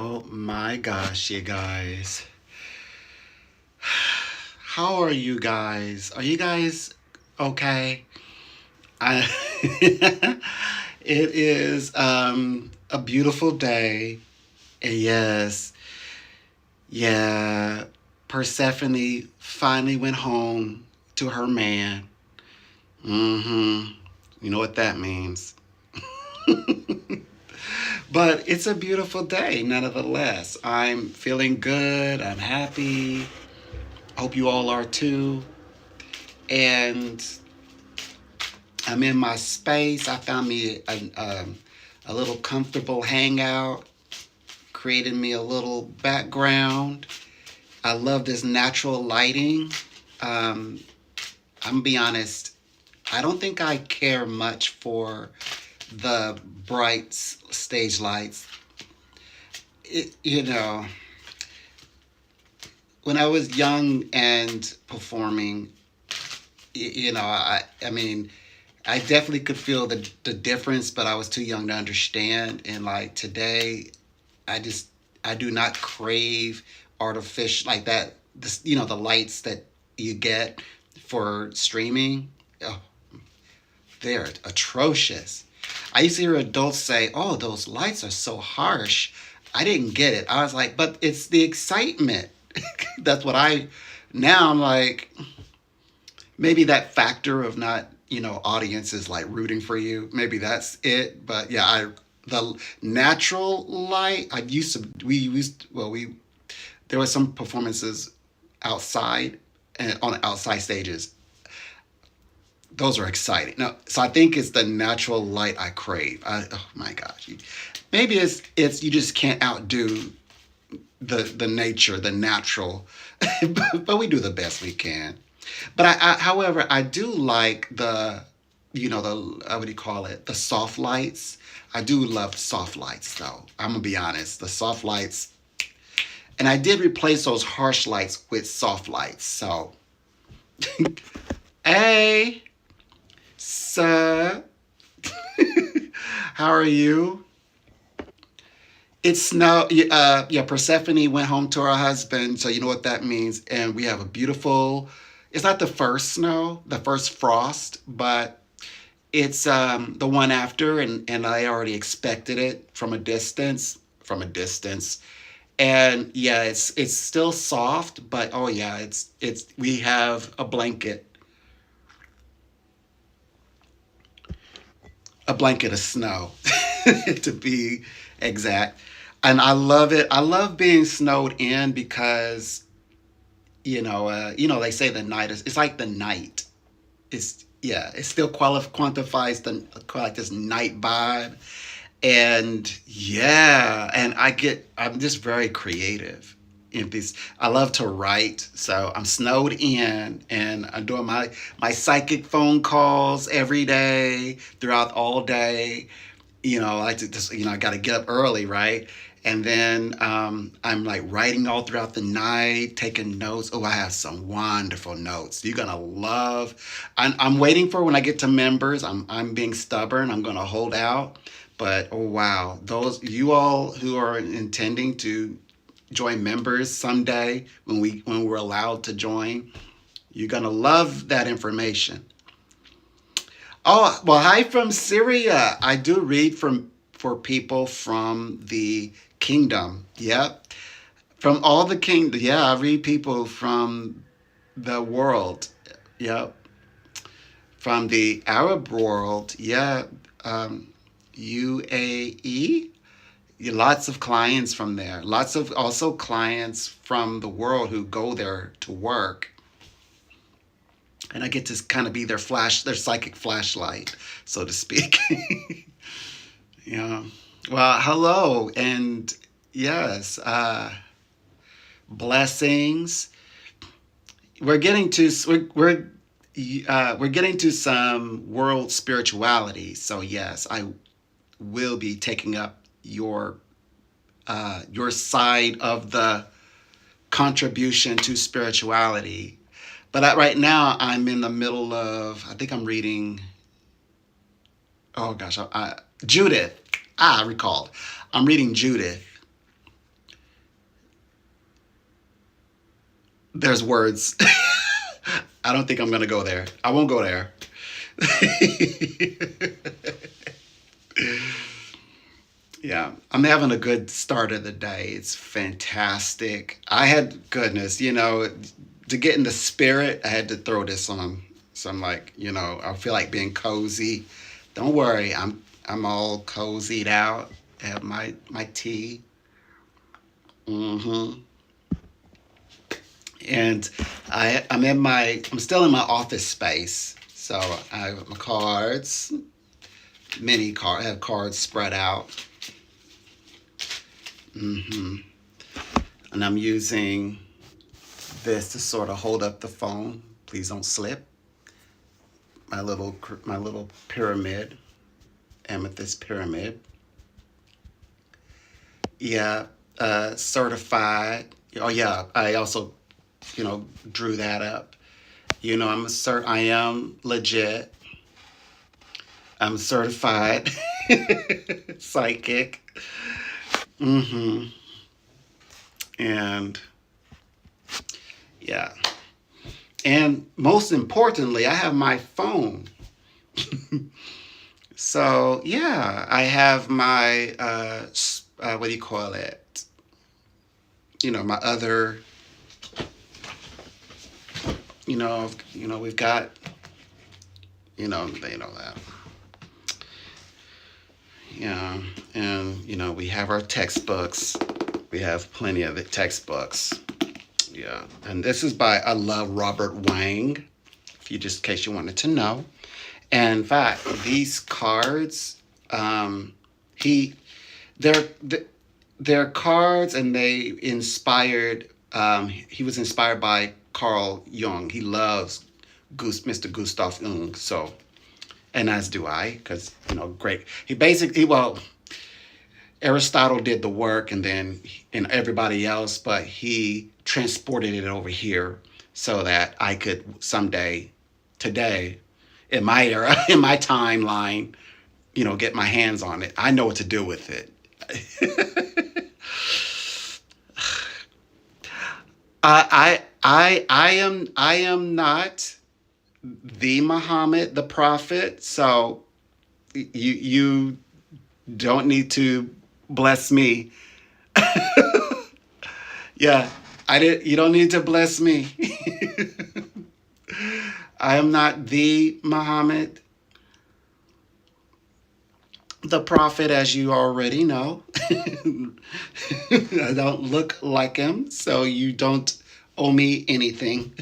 Oh my gosh, you guys. How are you guys? Are you guys okay? I It is a beautiful day. And yes, yeah, Persephone finally went home to her man. Mhm. You know what that means. But it's a beautiful day nonetheless. I'm feeling good. I'm happy. Hope you all are too. And I'm in my space. I found me a little comfortable hangout, created me a little background. I love this natural lighting. Um, I'm gonna be honest, I don't think I care much for the bright stage lights. It, when I was young and performing, I mean, I definitely could feel the difference, but I was too young to understand. And like today, I just I do not crave artificial like that. This, the lights that you get for streaming. Oh, they're atrocious. I used to hear adults say, "Oh, those lights are so harsh." I didn't get it. I was like, "But it's the excitement." That's what I. Now I'm like, maybe that factor of not audiences like rooting for you, maybe that's it. But yeah, I the natural light, I used to we used well we there were some performances outside and on outside stages. Those are exciting. No, so I think it's the natural light I crave. Oh my gosh, maybe it's you just can't outdo the nature, the natural, but we do the best we can. But however, I do like what do you call it? The soft lights. I do love soft lights, though. I'm gonna be honest. The soft lights, and I did replace those harsh lights with soft lights. So, hey, sir, how are you? It's snow. Yeah. Persephone went home to her husband, so you know what that means. And we have a beautiful. It's not the first snow, the first frost, but it's the one after, and I already expected it from a distance. From a distance, and yeah, it's still soft, but oh yeah, it's we have a blanket of snow, to be exact. And I love it. I love being snowed in because they say the night is it's like the night. It's yeah, it still quantifies the like this night vibe. And yeah, and I'm just very creative in this. I love to write, so I'm snowed in and I'm doing my psychic phone calls every day throughout all day. I like to just, I got to get up early, right? And then I'm like writing all throughout the night, taking notes. Oh, I have some wonderful notes. You're gonna love. I'm waiting for when I get to members. I'm being stubborn. I'm gonna hold out. But oh wow, those you all who are intending to join members someday when we're allowed to join, you're gonna love that information. Oh, well, hi from Syria. I do read for people from the kingdom. Yep. From all the kingdom. Yeah, I read people from the world. Yep. From the Arab world. Yeah. UAE. Lots of clients from there. Lots of also clients from the world who go there to work. And I get to kind of be their psychic flashlight, so to speak. Yeah. Well, hello, and yes, blessings. We're getting to we're getting to some world spirituality. So yes, I will be taking up your side of the contribution to spirituality. But right now, I'm in the middle of. I think I'm reading. Oh gosh, Judith. I recalled. I'm reading Judith. There's words. I don't think I'm gonna go there. I won't go there. Yeah, I'm having a good start of the day. It's fantastic. I had goodness, to get in the spirit, I had to throw this on. So I'm like, I feel like being cozy. Don't worry, I'm all cozied out. I have my tea. Hmm. And I'm still in my office space. So I have my cards, I have cards spread out. Hmm. And I'm using this to sort of hold up the phone. Please don't slip. My little pyramid, amethyst pyramid. Yeah, certified. Oh yeah, I also drew that up. I am legit. I'm certified psychic. Hmm. And yeah. And most importantly, I have my phone. So yeah, I have my what do you call it? My other, we've got, they know that. Yeah, and we have our textbooks. We have plenty of it, textbooks. Yeah, and this is by I love Robert Wang. If you just in case you wanted to know. And in fact, these cards, he they're they're cards, and they inspired. He was inspired by Carl Jung. He loves Mr. Gustav Jung. So, and as do I, because great. He basically, well, Aristotle did the work, and everybody else, but he transported it over here so that I could someday, today, in my era, in my timeline, get my hands on it. I know what to do with it. I am not the Muhammad, the prophet. So you don't need to bless me. Yeah, I did. You don't need to bless me. I am not the Muhammad, the prophet, as you already know. I don't look like him, so you don't owe me anything.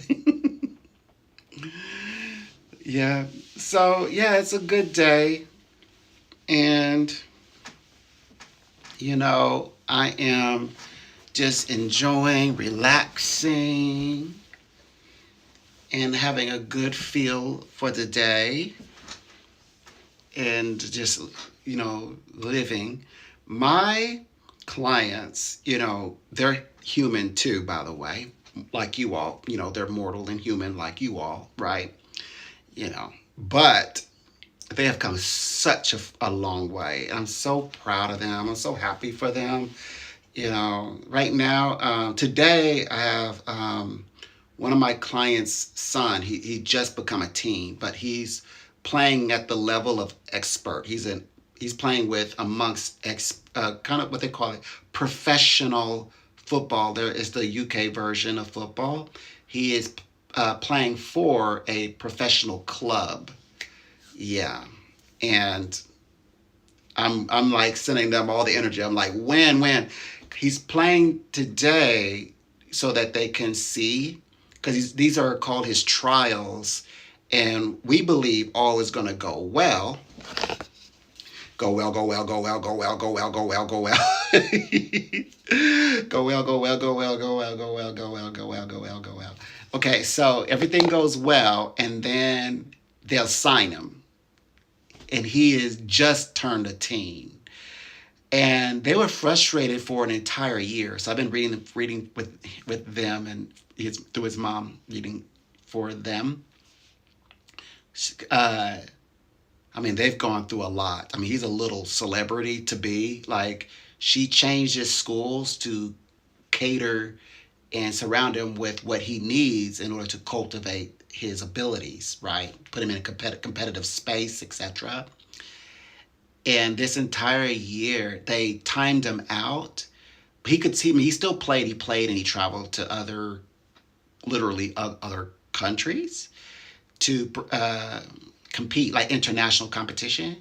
Yeah. So yeah, it's a good day, and I am just enjoying, relaxing, and having a good feel for the day, and just living. My clients, they're human too, by the way, like you all. They're mortal and human like you all, right? But they have come such a long way. And I'm so proud of them. I'm so happy for them. Right now, today, I have one of my clients' son. He just become a teen, but he's playing at the level of expert. He's playing with amongst kind of what they call it professional football. There is the UK version of football. He is playing for a professional club. Yeah, and I'm like sending them all the energy. I'm like, when he's playing today, so that they can see, because these are called his trials, and we believe all is going to go well. Go well, go well, go well, go well, go well, go well, go well. Go well, go well, go well, go well, go well, go well, go well, go well, go well. Okay, so everything goes well, and then they'll sign him, and he is just turned a teen. And they were frustrated for an entire year. So I've been reading with them, and through his mom, reading for them. Uh, I mean, they've gone through a lot. I mean, he's a little celebrity to be like. She changed his schools to cater. and surround him with what he needs in order to cultivate his abilities, right? Put him in a competitive space, etc. And this entire year, they timed him out. He could see me. He still played. He played and he traveled to literally other countries to compete, like international competition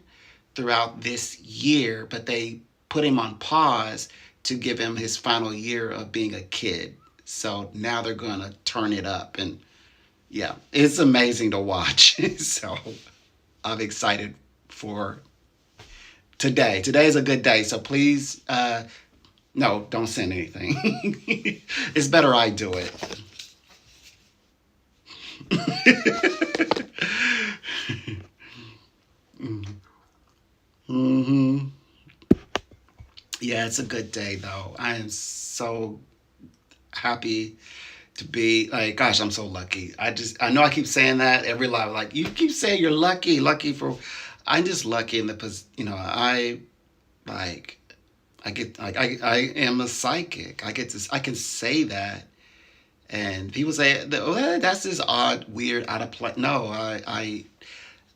throughout this year. But they put him on pause to give him his final year of being a kid. So now they're going to turn it up. And yeah, it's amazing to watch. So I'm excited for today. Today is a good day. So please, no, don't send anything. It's better I do it. Hmm. Yeah, it's a good day though. I am so happy to be like, gosh, I'm so lucky. I know I keep saying that every live. Like you keep saying you're lucky, lucky for. I'm just lucky in the like I get like I am a psychic. I can say that, and people say well, that's just odd, weird, out of place. No, I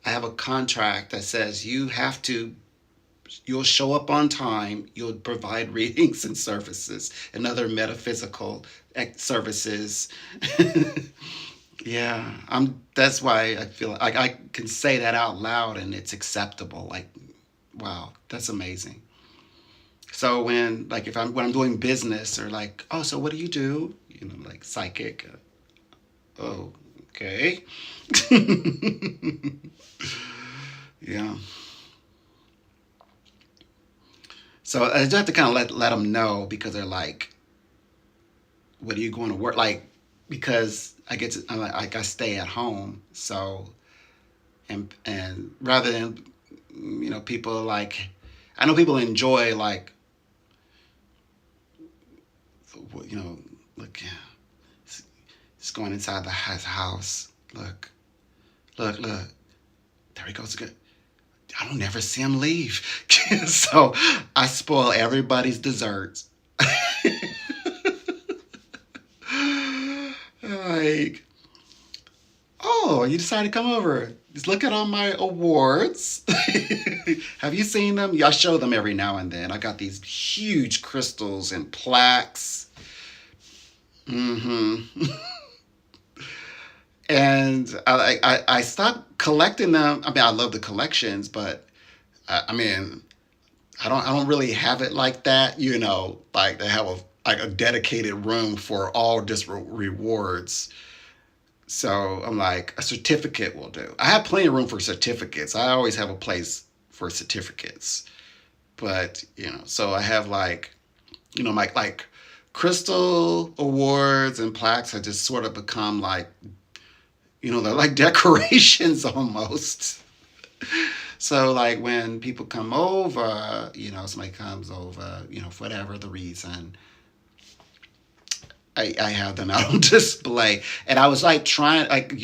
have a contract that says you'll show up on time, you'll provide readings and services and other metaphysical services. Yeah, that's why I feel like I can say that out loud and it's acceptable. Like, wow, that's amazing. So when like if I'm when I'm doing business or like, oh, so what do you do? You know, like psychic. Oh, okay. Yeah. So I just have to kind of let them know because they're like, "What are you going to work?" Like because I stay at home, so and rather than people like I know people enjoy like look, yeah, it's going inside the house. Look, there he goes again. I don't never see him leave. So I spoil everybody's desserts. Like, oh, you decided to come over. Just look at all my awards. Have you seen them? Yeah, I show them every now and then. I got these huge crystals and plaques. Mm-hmm. And I stopped collecting them. I mean, I love the collections, but I mean, I don't really have it like that. Like they have a dedicated room for all just rewards. So I'm like, a certificate will do. I have plenty of room for certificates. I always have a place for certificates. But, so I have like crystal awards and plaques have just sort of become like, they're like decorations almost. So like when people come over, somebody comes over, for whatever the reason, I have them out on display, and I was like trying, like I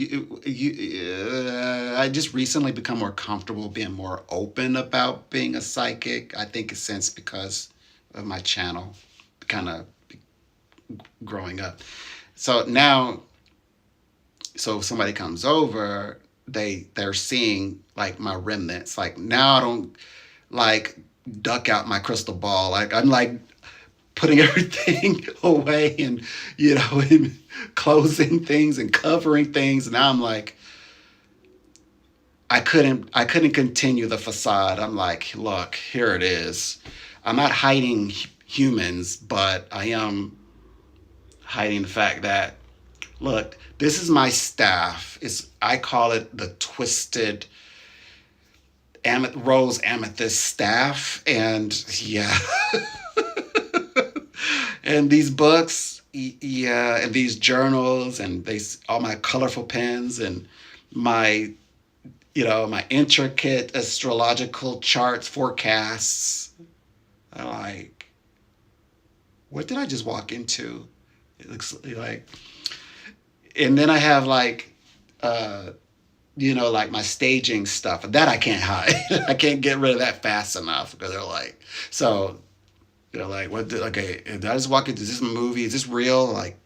just recently become more comfortable being more open about being a psychic. I think it's since because of my channel, kind of growing up. So now, so if somebody comes over, they're seeing like my remnants. Like now I don't like duck out my crystal ball. Like I'm like putting everything away and and closing things and covering things. And now I'm like, I couldn't continue the facade. I'm like, look, here it is. I'm not hiding humans, but I am hiding the fact that look, this is my staff. I call it the twisted rose amethyst staff, and yeah. And these books, yeah, and these journals, and all my colorful pens, and my, my intricate astrological charts, forecasts. I'm like, what did I just walk into? It looks like, and then I have like, like my staging stuff that I can't hide. I can't get rid of that fast enough because they're like, so. Like, okay, did I just walk into, is this a movie? Is this real? Like,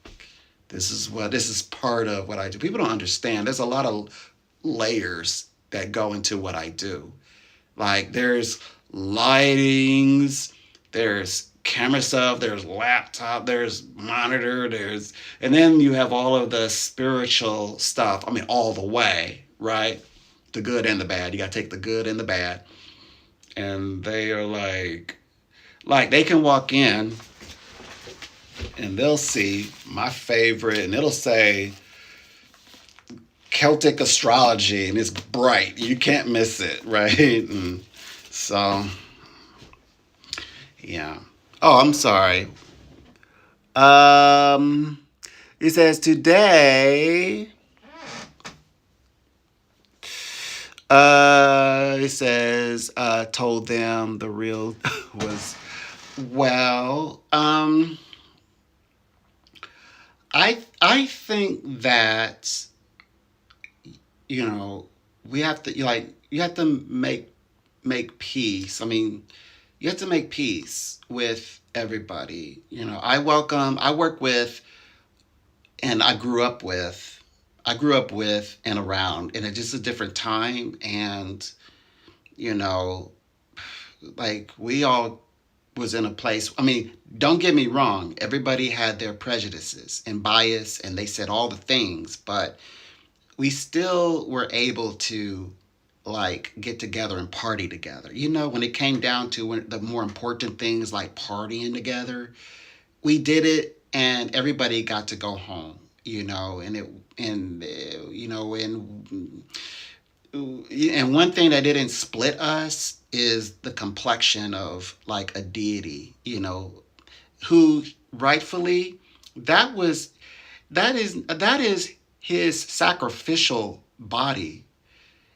This is part of what I do. People don't understand. There's a lot of layers that go into what I do. Like there's lightings, there's camera stuff, there's laptop, there's monitor, there's and then you have all of the spiritual stuff. I mean, all the way, right? The good and the bad. You gotta take the good and the bad. And they are like they can walk in and they'll see my favorite, and it'll say Celtic astrology, and it's bright. You can't miss it, right? And so, yeah. Oh, I'm sorry. Um, it says today. It says told them the real was well. I think that we have to you have to make peace. I mean, you have to make peace with everybody. I work with, and I grew up with and around, and it's just a different time. And you know, like we all was in a place. I mean, don't get me wrong. Everybody had their prejudices and bias, and they said all the things, but we still were able to like get together and party together. When it came down to the more important things like partying together, we did it, and everybody got to go home. And it and and one thing that didn't split us is the complexion of like a deity. Who rightfully that was that is his sacrificial body.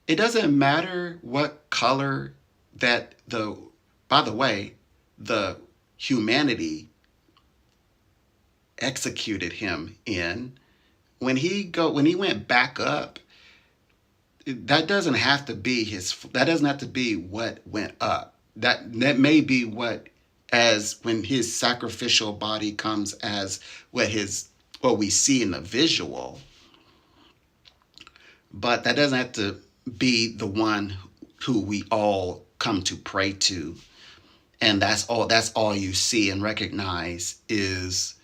It doesn't matter what color that the by the way, the humanity executed him in. When he went back up, that doesn't have to be what went up. That may be what, as when his sacrificial body comes as what we see in the visual, but that doesn't have to be the one who we all come to pray to. And that's all you see and recognize is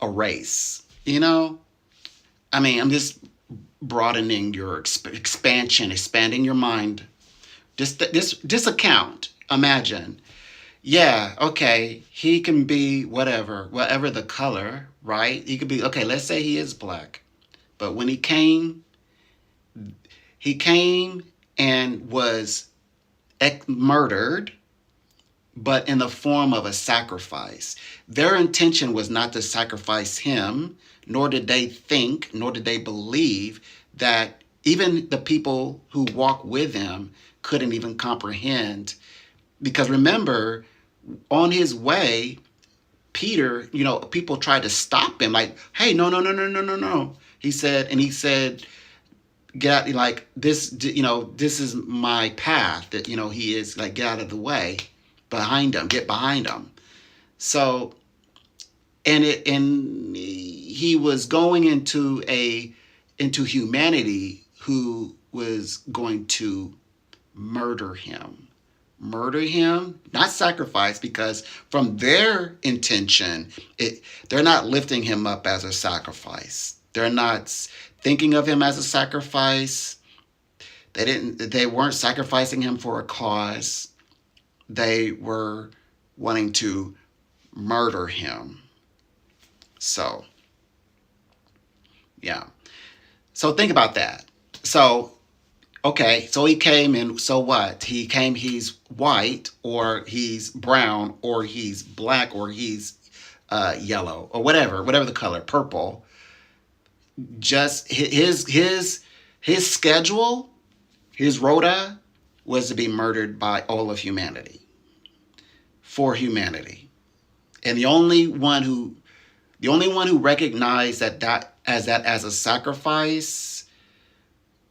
a race. I mean, I'm just broadening your expanding your mind. This account. Imagine, yeah, okay, he can be whatever the color, right? He could be okay. Let's say he is black, but when he came and was murdered, but in the form of a sacrifice. Their intention was not to sacrifice him, nor did they think, nor did they believe that even the people who walk with him couldn't even comprehend. Because remember, on his way, Peter, people tried to stop him, like, hey, no, no, no, no, no, no, no. He said, get out, like this, this is my path that, he is like, get out of the way. Get behind him. So, and he was going into humanity who was going to murder him, not sacrifice, because from their intention, they're not lifting him up as a sacrifice. They're not thinking of him as a sacrifice. They weren't sacrificing him for a cause. They were wanting to murder him. So, yeah. So think about that. So, okay, so he came, and so what? He came, he's white, or he's brown, or he's black, or he's yellow, or whatever the color, purple. Just his schedule, his rota was to be murdered by all of humanity, for humanity. And the only one who recognized that as a sacrifice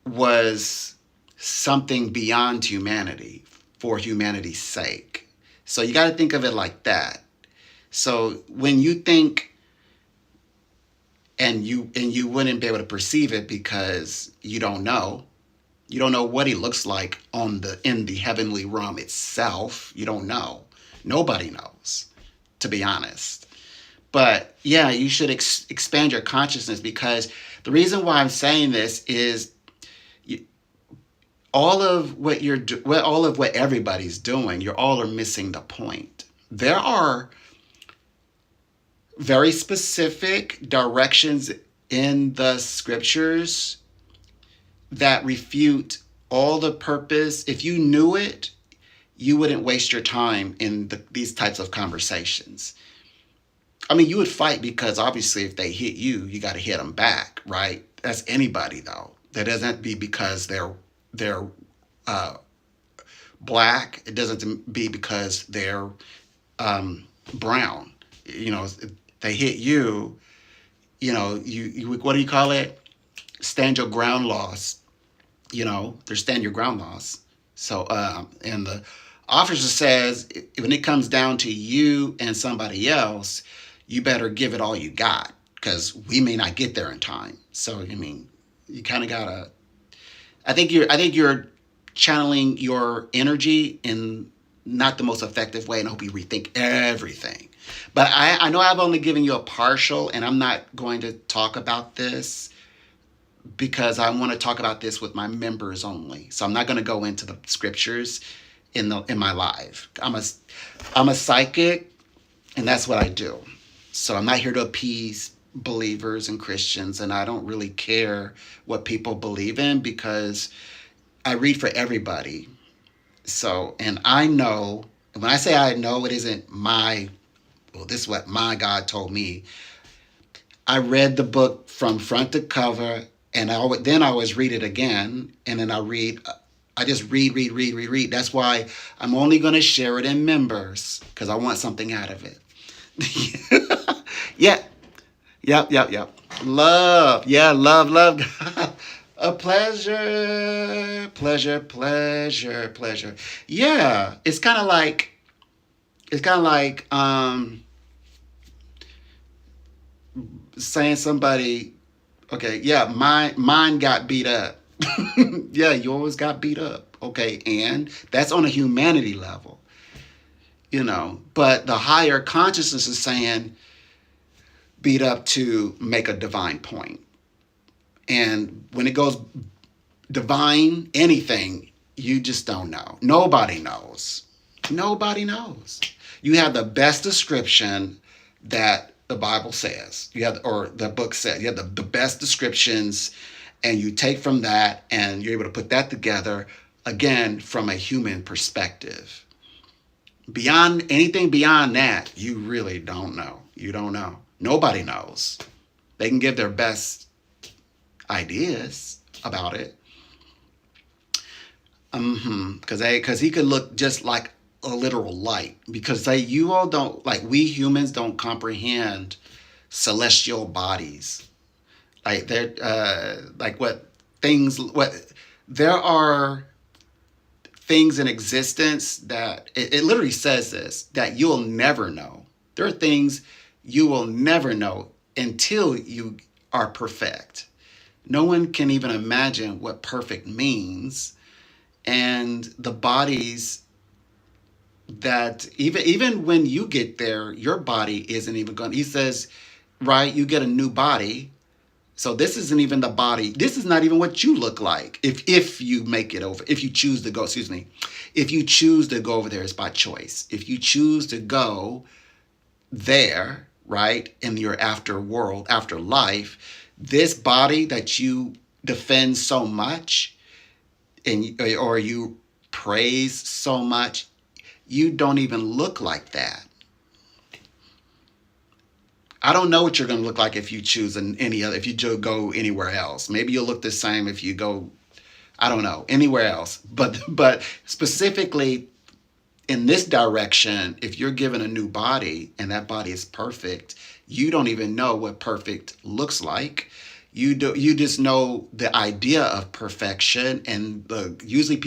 was something beyond humanity, for humanity's sake. So you got to think of it like that. So when you think and you wouldn't be able to perceive it because you don't know. You don't know what he looks like on the in the heavenly realm itself. You don't know. Nobody knows, to be honest. But yeah, you should expand your consciousness, because the reason why I'm saying this is you, all of what all of what everybody's doing, you're all are missing the point. There are very specific directions in the scriptures that refute all the purpose. If you knew it, you wouldn't waste your time in these types of conversations. I mean, you would fight because obviously if they hit you, you got to hit them back, right? That's anybody though. That doesn't be because they're uh, black. It doesn't be because they're brown. You know, if they hit you. You know, you what do you call it? Stand your ground laws. You know, there's stand your ground laws. So, and the officer says when it comes down to you and somebody else, you better give it all you got because we may not get there in time. So, I mean, you kind of gotta. I think you're channeling your energy in not the most effective way, and I hope you rethink everything. But I know I've only given you a partial, and I'm not going to talk about this because I want to talk about this with my members only. So I'm not going to go into the scriptures in my live. I'm a psychic, and that's what I do. So I'm not here to appease believers and Christians, and I don't really care what people believe in because I read for everybody. So, and I know, when I say I know, it isn't well, this is what my God told me. I read the book from front to cover, and then I always read it again, and then I just read. That's why I'm only going to share it in members, because I want something out of it. Yeah, yep. Love, yeah, love. A pleasure. Yeah, it's kind of like saying somebody, okay, yeah, mine got beat up. Yeah, yours got beat up. Okay, and that's on a humanity level, you know. But the higher consciousness is saying beat up to make a divine point. And when it goes divine, anything, you just don't know. Nobody knows. Nobody knows. You have the best description that the Bible says. Or the book says. You have the best descriptions, and you take from that, and you're able to put that together again from a human perspective. Anything beyond that, you really don't know. You don't know. Nobody knows. They can give their best ideas about it. Because he could look just like a literal light. Because you all don't, like, we humans don't comprehend celestial bodies. Like there are things in existence that it literally says this, that you'll never know. There are things you will never know until you are perfect. No one can even imagine what perfect means. And the bodies that even when you get there, your body isn't even going. He says, right, you get a new body. So this isn't even the body. This is not even what you look like. If you make it over, if you choose to go, if you choose to go over there, it's by choice. If you choose to go there, right, in your afterlife, this body that you defend so much or you praise so much, you don't even look like that. I don't know what you're going to look like if you choose if you go anywhere else. Maybe you'll look the same if you go, I don't know, anywhere else. But specifically in this direction, if you're given a new body and that body is perfect, you don't even know what perfect looks like. You just know the idea of perfection, and usually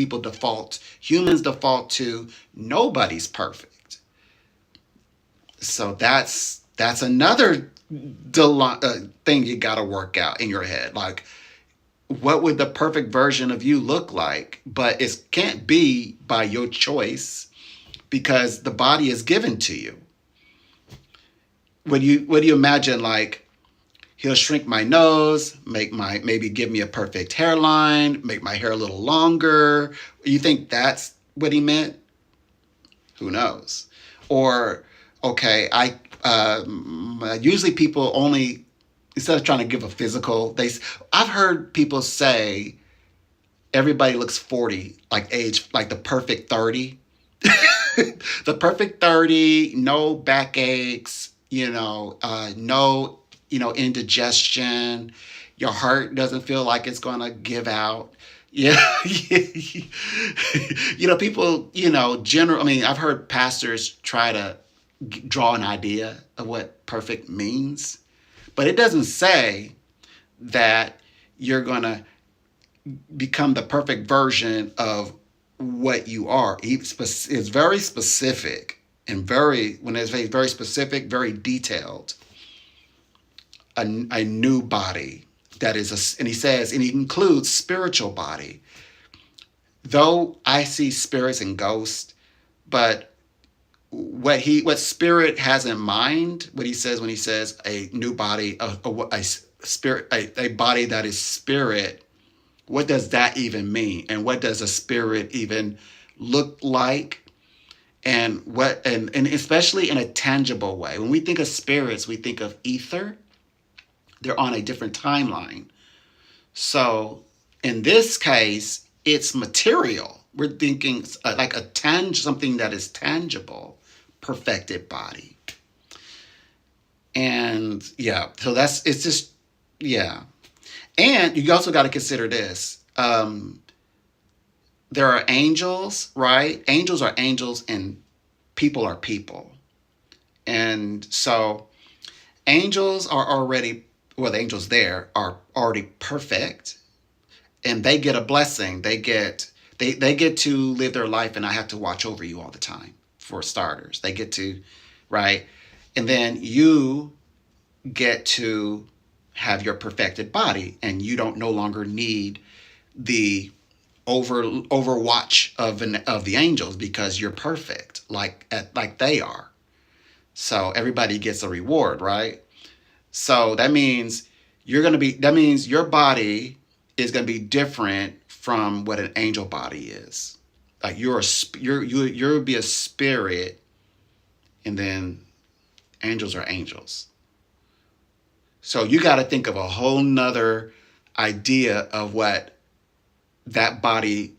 humans default to nobody's perfect. So that's that's another thing you got to work out in your head. Like, what would the perfect version of you look like? But it can't be by your choice because the body is given to you. What do you imagine? Like, he'll shrink my nose, maybe give me a perfect hairline, make my hair a little longer. You think that's what he meant? Who knows? Or okay, I usually people only, instead of trying to give a physical, I've heard people say everybody looks 40, like age, like the perfect 30. The perfect 30, no backaches, no, indigestion. Your heart doesn't feel like it's going to give out. Yeah. People, general, I mean, I've heard pastors try to draw an idea of what perfect means, but it doesn't say that you're going to become the perfect version of what you are. It's very specific and when it's very specific, very detailed. A new body that is, and he says, and he includes spiritual body. Though I see spirits and ghosts, but what spirit has in mind, what he says when he says a new body, a spirit, a body that is spirit, what does that even mean? And what does a spirit even look like? And and especially in a tangible way. When we think of spirits, we think of ether. They're on a different timeline. So in this case, it's material. We're thinking like something that is tangible, perfected body. And yeah, so it's just, yeah. And you also got to consider this. There are angels, right? Angels are angels and people are people. And so angels are already, the angels there are already perfect, and they get a blessing. They get to live their life and not have to watch over you all the time, for starters. They get to, right? And then you get to have your perfected body, and you don't no longer need the overwatch of the angels because you're perfect like they are. So everybody gets a reward, right? So that means your body is going to be different from what an angel body is. Like you'll be a spirit, and then angels are angels. So you got to think of a whole nother idea of what that body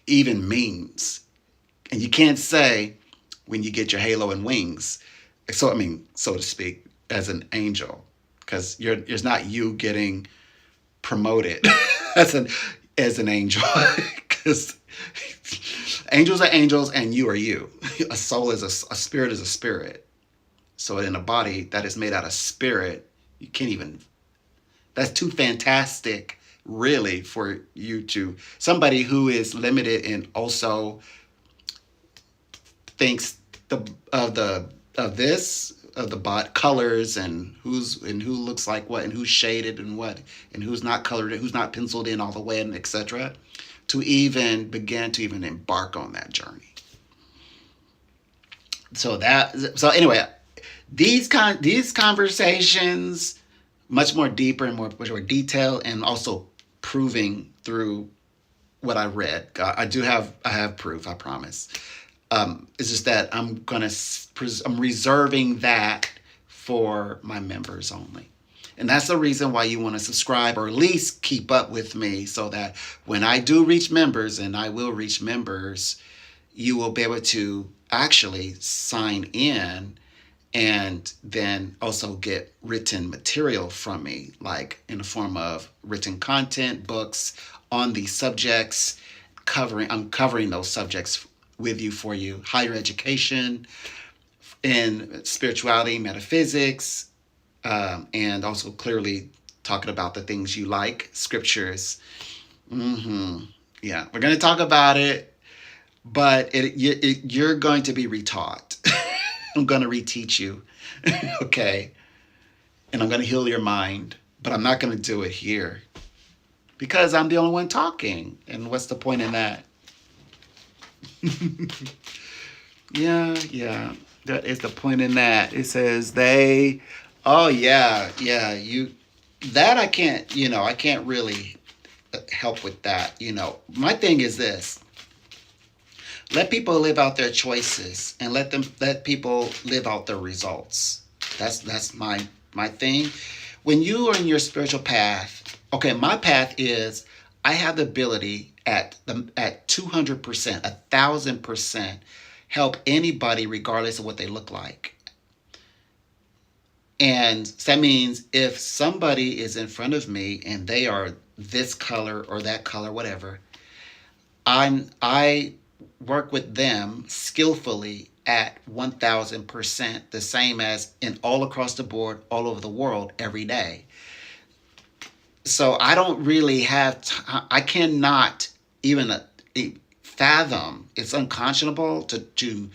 even means. And you can't say when you get your halo and wings, so to speak, as an angel, because it's not you getting promoted as an angel, because angels are angels and you are you. A soul is a spirit is a spirit. So in a body that is made out of spirit, you can't even. That's too fantastic, really, for you to. Somebody who is limited and also thinks of the colors and who looks like what and who's shaded and what and who's not colored, who's not penciled in all the way, and etc. To even begin to even embark on that journey. So anyway, these conversations, much more deeper and much more detailed, and also proving through what I read. I have proof, I promise. It's just that I'm reserving that for my members only. And that's the reason why you want to subscribe, or at least keep up with me, so that when I do reach members, and I will reach members, you will be able to actually sign in and then also get written material from me, like in the form of written content, books on these subjects. I'm covering those subjects with you, for you. Higher education in spirituality, metaphysics, and also clearly talking about the things you like, scriptures. Yeah, we're going to talk about it, but you're going to be retaught. I'm going to reteach you. Okay. And I'm going to heal your mind, but I'm not going to do it here because I'm the only one talking. And what's the point in that? Yeah, yeah. That is the point in that. It says they, oh, yeah, yeah. That I can't, I can't really help with that. My thing is this: let people live out their choices and let people live out their results. That's my thing. When you are in your spiritual path, okay, my path is I have the ability at 200%, 1,000% help anybody regardless of what they look like. And that means if somebody is in front of me and they are this color or that color, whatever, I work with them skillfully at 1,000%, the same as in all across the board, all over the world, every day. So I don't really have, I cannot even fathom, it's unconscionable to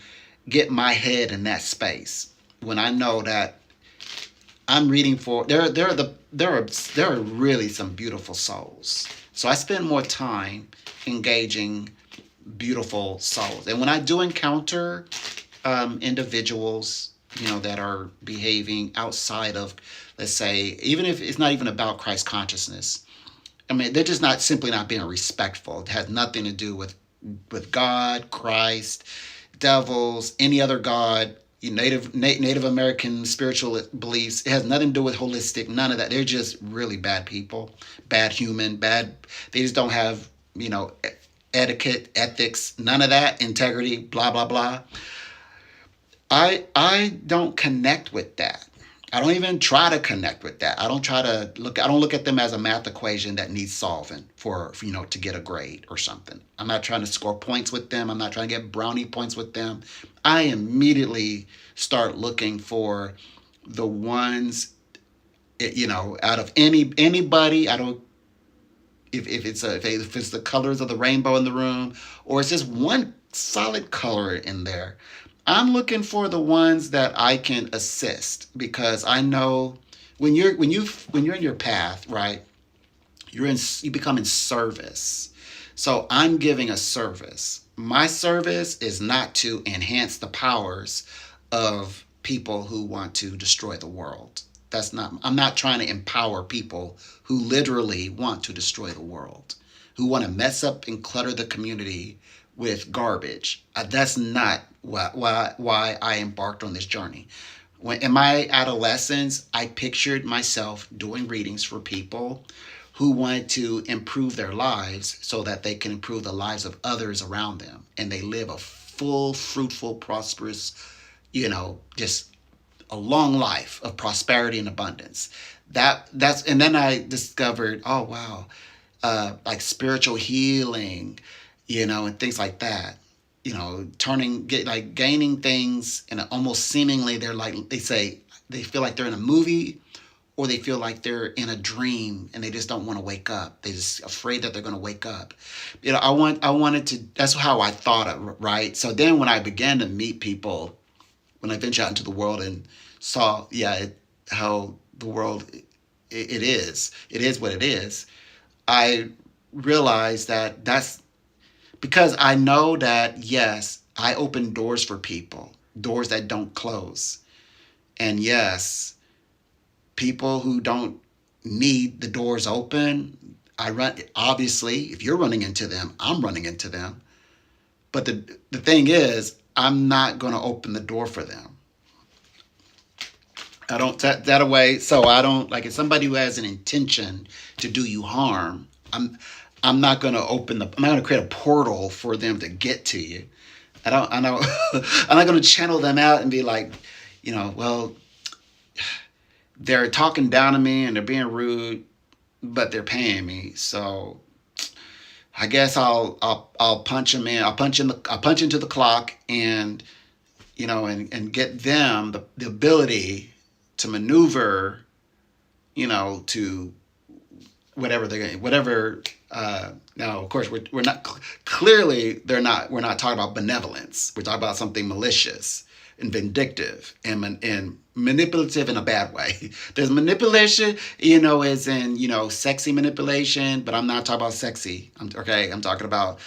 get my head in that space when I know that I'm reading for, there are really some beautiful souls. So I spend more time engaging beautiful souls. And when I do encounter individuals, that are behaving outside of, let's say, even if it's not even about Christ consciousness, I mean, they're just not simply not being respectful. It has nothing to do with God, Christ, devils, any other God, Native American spiritual beliefs. It has nothing to do with holistic. None of that. They're just really bad people, bad human, bad. They just don't have etiquette, ethics, none of that, integrity, blah blah blah. I don't connect with that. I don't even try to connect with that. I don't look at them as a math equation that needs solving for to get a grade or something. I'm not trying to score points with them. I'm not trying to get brownie points with them. I immediately start looking for the ones, out of anybody. I don't, if it's the colors of the rainbow in the room, or it's just one solid color in there. I'm looking for the ones that I can assist, because I know when you're in your path, right? You become in service. So I'm giving a service. My service is not to enhance the powers of people who want to destroy the world. I'm not trying to empower people who literally want to destroy the world, who want to mess up and clutter the community with garbage. That's not why I embarked on this journey. In my adolescence, I pictured myself doing readings for people who wanted to improve their lives so that they can improve the lives of others around them, and they live a full, fruitful, prosperous, just a long life of prosperity and abundance. And then I discovered, oh wow, like spiritual healing, and things like that. Gaining things, and almost seemingly they feel like they're in a movie, or they feel like they're in a dream and they just don't want to wake up. They're just afraid that they're going to wake up. I wanted to, that's how I thought it, right? So then when I began to meet people, when I ventured out into the world and saw, how the world, it is what it is, I realized that that's because I know that, yes, I open doors for people, doors that don't close. And yes, people who don't need the doors open, obviously, if you're running into them, I'm running into them. But the thing is, I'm not going to open the door for them. I don't that away. So I don't, like, if somebody who has an intention to do you harm, I'm not going to I'm not going to create a portal for them to get to you. I don't, I'm not going to channel them out and be like, well, they're talking down to me and they're being rude, but they're paying me. So I guess I'll punch them in. I'll punch into the clock, and, and get them the ability to maneuver, to whatever they're going, whatever. Now, of course, we're not, clearly we're not talking about benevolence. We're talking about something malicious. and vindictive and manipulative in a bad way. There's manipulation, as in, sexy manipulation, but I'm not talking about sexy. I'm talking about,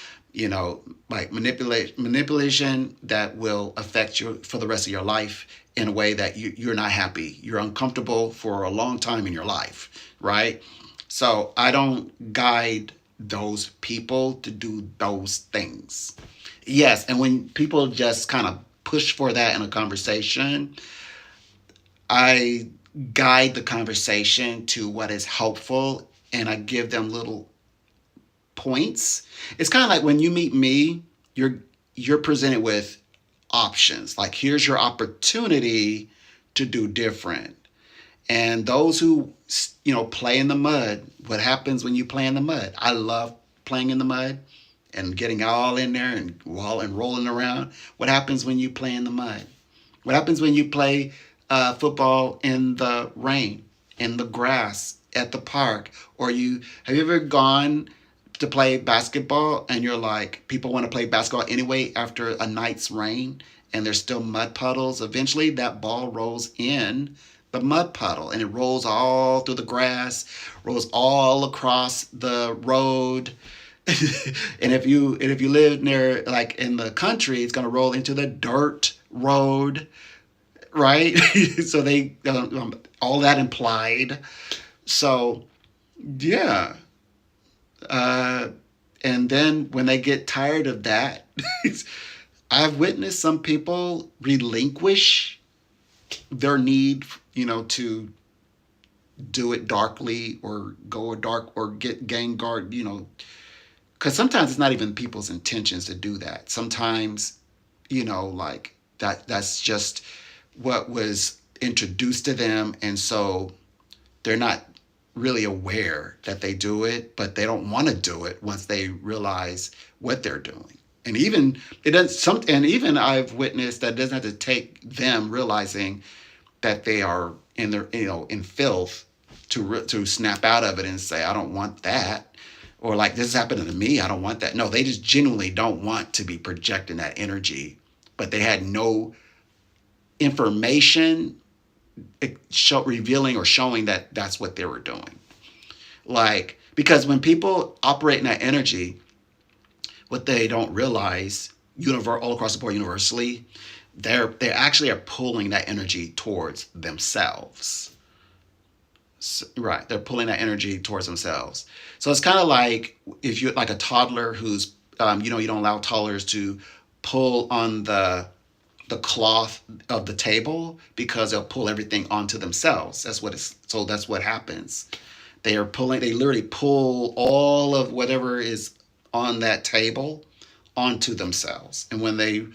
like manipulation that will affect you for the rest of your life in a way that you're not happy. You're uncomfortable for a long time in your life, right? So I don't guide those people to do those things. Yes, and when people just kind of push for that in a conversation, I guide the conversation to what is helpful and I give them little points. It's kind of like when you meet me, you're presented with options. Like here's your opportunity to do different. And those who play in the mud, what happens when you play in the mud? I love playing in the mud and getting all in there and rolling around. What happens when you play in the mud? What happens when you play football in the rain, in the grass, at the park? Or have you ever gone to play basketball and you're like, people want to play basketball anyway after a night's rain and there's still mud puddles? Eventually that ball rolls in the mud puddle and it rolls all through the grass, rolls all across the road. and if you live near, like in the country, it's going to roll into the dirt road, right? So they all that implied. So yeah, and then when they get tired of that, I've witnessed some people relinquish their need, to do it darkly or go dark or gain guard, because sometimes it's not even people's intentions to do that. Sometimes, like that's just what was introduced to them. And so they're not really aware that they do it, but they don't want to do it once they realize what they're doing. And even I've witnessed that it doesn't have to take them realizing that they are in their, in filth to snap out of it and say, I don't want that. Or like, this is happening to me, I don't want that. No, they just genuinely don't want to be projecting that energy, but they had no information revealing or showing that that's what they were doing. Like, because when people operate in that energy, what they don't realize, all across the board, universally, they actually are pulling that energy towards themselves. So, right, they're pulling that energy towards themselves. So it's kind of like if you're like a toddler who's, you don't allow toddlers to pull on the cloth of the table because they'll pull everything onto themselves. That's what happens. They literally pull all of whatever is on that table onto themselves. And when they,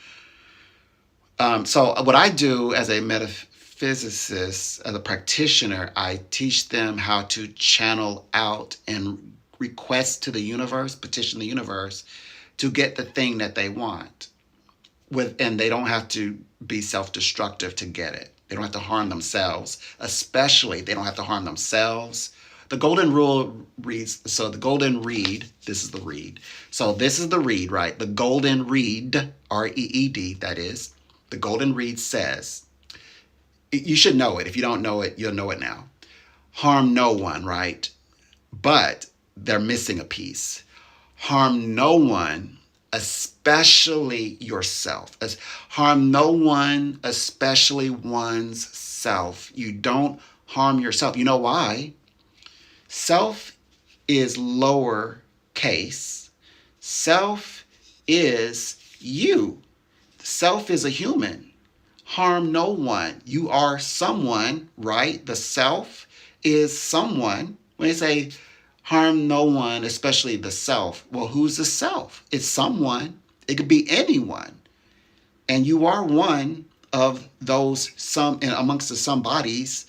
so what I do as a metaphysicist, as a practitioner, I teach them how to channel out and request to the universe, petition the universe to get the thing that they want. And they don't have to be self-destructive to get it. They don't have to harm themselves. Especially, they don't have to harm themselves. The golden rule reads, so the golden reed, this is the reed. So this is the reed, right? The golden reed, R-E-E-D, that is. The golden reed says, you should know it. If you don't know it, you'll know it now. Harm no one, right? But they're missing a piece. Harm no one, especially yourself. Harm no one, especially one's self. You don't harm yourself. You know why? Self is lower case. Self is you. Self is a human. Harm no one. You are someone, right? The self is someone. When they say harm no one, especially the self, well, who's the self? It's someone. It could be anyone. And you are one of those amongst the somebodies.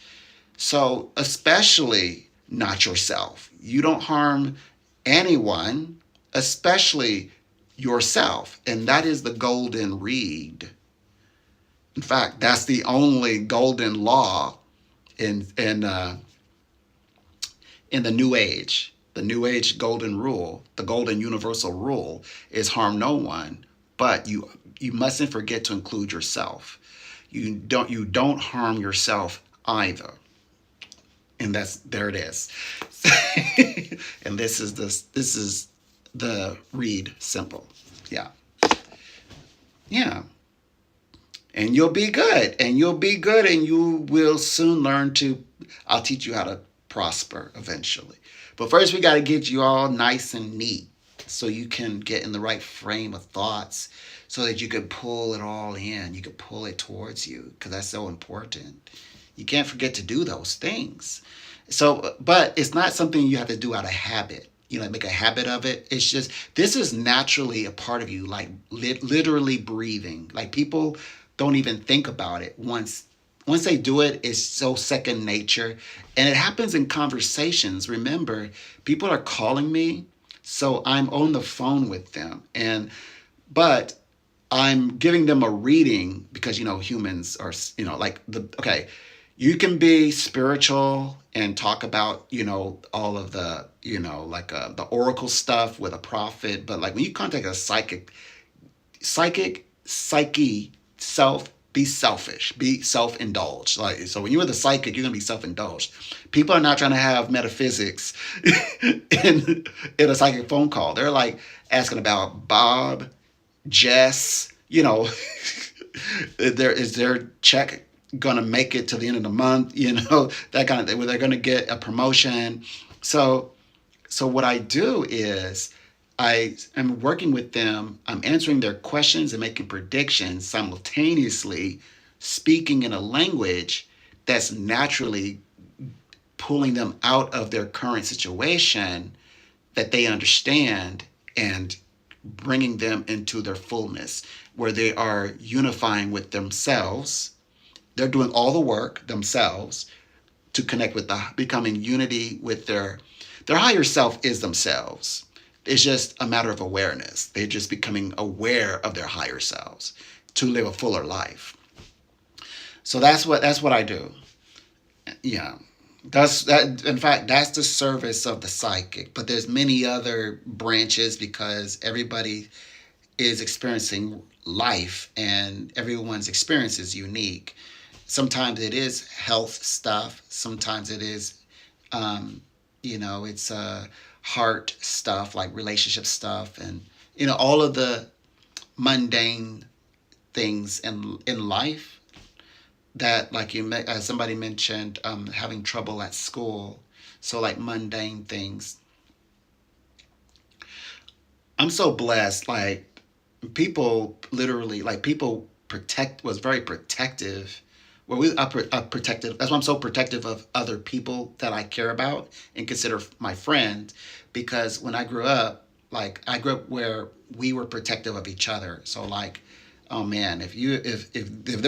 So especially not yourself. You don't harm anyone, especially yourself. And that is the golden reed. In fact, that's the only golden law in the New Age. The New Age golden rule, the golden universal rule is harm no one, but you mustn't forget to include yourself. You don't harm yourself either. And that's there it is. And this is the read simple. Yeah. Yeah. And you'll be good. And you'll be good and you will soon learn to I'll teach you how to prosper eventually. But first we got to get you all nice and neat so you can get in the right frame of thoughts so that you can pull it all in. You can pull it towards you because that's so important. You can't forget to do those things. So, but it's not something you have to do out of habit. Like make a habit of it. It's just this is naturally a part of you, like literally breathing. Like people don't even think about it once they do it. It's so second nature, and it happens in conversations. Remember, people are calling me, so I'm on the phone with them, and but I'm giving them a reading because humans are like the okay. You can be spiritual and talk about all of the like the oracle stuff with a prophet, but like when you contact a psyche, self, be selfish, be self-indulged. Like so, when you're the psychic, you're gonna be self-indulged. People are not trying to have metaphysics in a psychic phone call. They're like asking about Bob, Jess, there is their check gonna make it to the end of the month, that kind of thing, where they're gonna get a promotion. So what I do is I am working with them, I'm answering their questions and making predictions simultaneously, speaking in a language that's naturally pulling them out of their current situation that they understand and bringing them into their fullness where they are unifying with themselves. They're doing all the work themselves to connect with becoming unity with their higher self is themselves. It's just a matter of awareness. They're just becoming aware of their higher selves to live a fuller life. So that's what I do. Yeah. That's that in fact that's the service of the psychic, but there's many other branches because everybody is experiencing life and everyone's experience is unique. Sometimes it is health stuff, sometimes it is it's heart stuff like relationship stuff and all of the mundane things in life that like somebody mentioned having trouble at school, so like mundane things. I'm so blessed, like people literally like people protect was very protective. Well, are protective. That's why I'm so protective of other people that I care about and consider my friends, because when I grew up, like I grew up where we were protective of each other. So like, oh man, if there